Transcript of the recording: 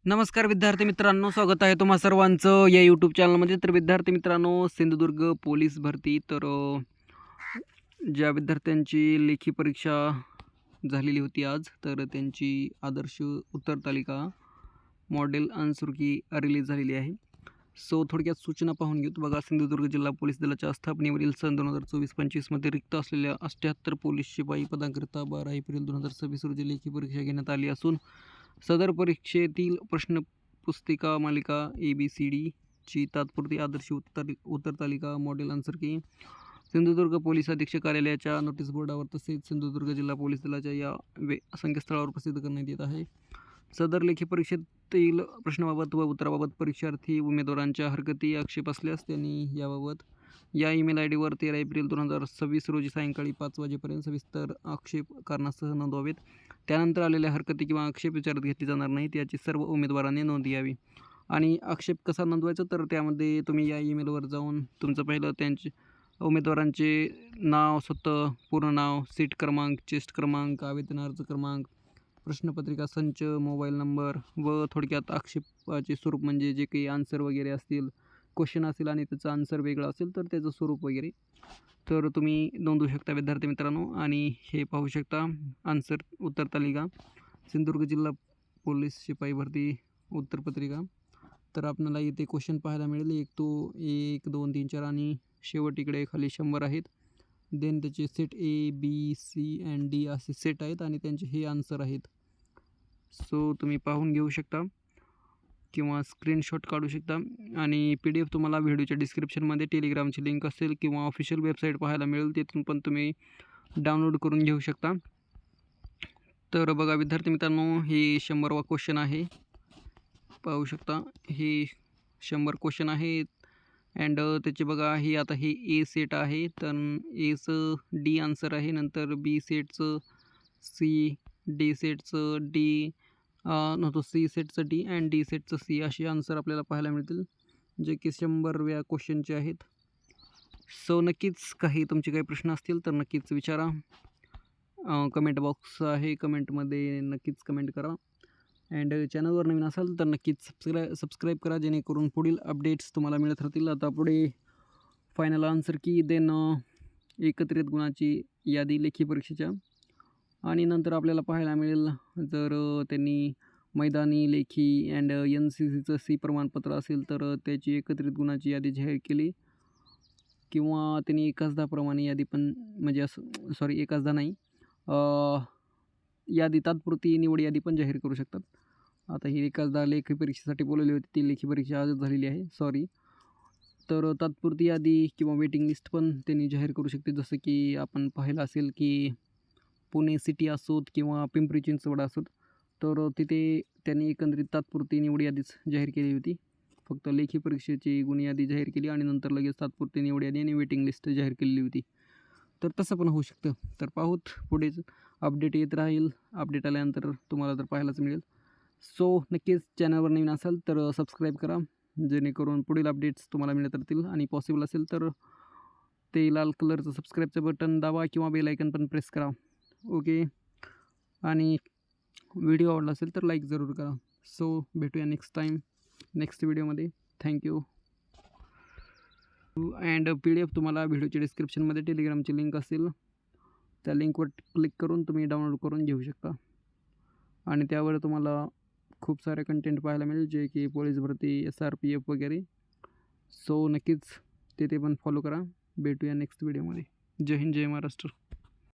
नमस्कार विद्यार्थी मित्रांनो, स्वागत आहे तुम्हा सर्वांचं या यूट्यूब चॅनलमध्ये. तर विद्यार्थी मित्रांनो, सिंधुदुर्ग पोलीस भरती ज्या विद्यार्थ्यांची लेखी परीक्षा झालेली होती आज, तर त्यांची आदर्श उत्तर तालिका मॉडेल आन्सर की रिलीज झालेली आहे. सो थोडक्यात सूचना पाहून घेऊ. बघा, सिंधुदुर्ग जिल्हा पोलीस दलाच्या स्थापनेवरील सन 2024-25 रिक्त असलेल्या 78 पोलीस शिपाई पदांकरिता 12 एप्रिल 2026 रोजी लेखी परीक्षा घेण्यात आली असून सदर परीक्षेतील प्रश्नपुस्तिका मालिका ABCD ची तात्पुरती आदर्श उत्तर तालिका मॉडेल आन्सर की सिंधुदुर्ग पोलीस अधीक्षक कार्यालयाच्या नोटीस बोर्डावर तसेच सिंधुदुर्ग जिल्हा पोलीस दलाच्या या संकेतस्थळावर प्रसिद्ध करण्यात येत आहे. सदर लेखी परीक्षेतील प्रश्नाबाबत व उत्तराबाबत परीक्षार्थी उमेदवारांच्या हरकती आक्षेप असल्यास त्यांनी याबाबत या ईमेल ID वर 13 एप्रिल 2026 रोजी सायंकाळी 5 वाजेपर्यंत सविस्तर आक्षेप कारणासह नोंदवावेत. त्यानंतर आलेल्या हरकती किंवा आक्षेप विचारात घेतले जाणार नाहीत याची सर्व उमेदवारांनी नोंद घ्यावी. आणि आक्षेप कसा नोंदवायचा, तर त्यामध्ये तुम्ही या ईमेलवर जाऊन तुमचं पहिलं त्यांचे उमेदवारांचे नाव, स्वतः पूर्ण नाव, सीट क्रमांक, चेस्ट क्रमांक, आवेदन अर्ज क्रमांक, प्रश्नपत्रिका संच, मोबाईल नंबर व थोडक्यात आक्षेपाचे स्वरूप म्हणजे जे काही आन्सर वगैरे असतील, क्वेश्चन असेल आणि त्याचं आन्सर वेगळं असेल तर त्याचं स्वरूप वगैरे तर तुम्ही नोंदवू शकता विद्यार्थी मित्रांनो. आणि हे पाहू शकता आन्सर उत्तर तालिका सिंधुदुर्ग जिल्हा पोलीस शिपाई भरती उत्तरपत्रिका. तर आपल्याला इथे क्वेश्चन पाहायला मिळेल. 1, 2, 3, 4 आणि शेवट इकडे खाली 100 आहेत. देन त्याचे set A, B, C and D असे सेट आहेत आणि त्यांचे हे आन्सर आहेत. सो तुम्ही पाहून घेऊ शकता किंवा स्क्रीनशॉट काढू शकता. आणि PDF तुम्हाला व्हिडिओच्या डिस्क्रिप्शनमध्ये टेलिग्रामची लिंक असेल किंवा ऑफिशियल वेबसाईट पाहायला मिळेल, तिथून पण तुम्ही डाउनलोड करून घेऊ शकता. तर बघा विद्यार्थी मित्रांनो, हे 100वा क्वेश्चन आहे. पाहू शकता हे 100 क्वेश्चन आहेत. अँड त्याचे बघा हे आता हे A सेट आहे, तर Aचं D आन्सर आहे, नंतर B सेटचं C, D सेटचं D नव्हतं, C सेटचं D and D सेटचं C असे आन्सर आपल्याला पाहायला मिळतील, जे की 100व्या क्वेश्चनचे आहेत. सो नक्कीच काही तुमचे काही प्रश्न असतील तर नक्कीच विचारा. कमेंट बॉक्स आहे, कमेंटमध्ये नक्कीच कमेंट करा. अँड चॅनलवर नवीन असाल तर नक्कीच सबस्क्राईब करा, जेणेकरून पुढील अपडेट्स तुम्हाला मिळत राहतील. आता पुढे फायनल आन्सर की, देन एकत्रित गुणाची यादी लेखी परीक्षेच्या, आणि नंतर आपल्याला पाहायला मिळेल जर त्यांनी मैदानी लेखी अँड NCCचं C प्रमाणपत्र असेल तर त्याची एकत्रित गुणाची यादी जाहीर केली, किंवा त्यांनी एकाचदाप्रमाणे यादी पण म्हणजे असं सॉरी एकाचदा नाही, यादी तात्पुरती निवड यादी पण जाहीर करू शकतात. आता ही एकाचदा लेखी परीक्षेसाठी बोलवली होती, ती लेखी परीक्षा आजच झालेली आहे, सॉरी. तर तात्पुरती यादी किंवा वेटिंग लिस्ट पण त्यांनी जाहीर करू शकते. जसं की आपण पाहिलं असेल की पुणे सिटी असोत किंवा पिंपरी चिंचवड असोत, तर तिथे त्यांनी एकंदरीत तात्पुरती निवड यादीच जाहीर केली होती. फक्त लेखी परीक्षेची गुण यादी जाहीर केली आणि नंतर लगेच तात्पुरती निवड यादी आणि वेटिंग लिस्ट जाहीर केलेली होती. तर तसं पण होऊ शकतं. तर पाहूत, पुढेच अपडेट येत राहील. अपडेट आल्यानंतर तुम्हाला तर पाहायलाच मिळेल. सो नक्कीच चॅनलवर नवीन असाल तर सबस्क्राईब करा, जेणेकरून पुढील अपडेट्स तुम्हाला मिळत राहतील. आणि पॉसिबल असेल तर ते लाल कलरचं सबस्क्राईबचं बटन दाबा किंवा बेल आयकन पण प्रेस करा. ओके. आणि व्हिडिओ आवडला असेल तर लाईक जरूर करा. सो भेटूया नेक्स्ट व्हिडिओमध्ये. थँक्यू. अँड PDF तुम्हाला व्हिडिओच्या डिस्क्रिप्शनमध्ये टेलिग्रामची लिंक असेल, त्या लिंकवर क्लिक करून तुम्ही डाउनलोड करून घेऊ शकता. आणि त्यावर तुम्हाला खूप सारे कंटेंट पाहायला मिळेल, जे की पोलीस भरती, SRPF वगैरे. सो नक्कीच तिथे पण फॉलो करा. भेटूया नेक्स्ट व्हिडिओमध्ये. जय हिंद, जय महाराष्ट्र.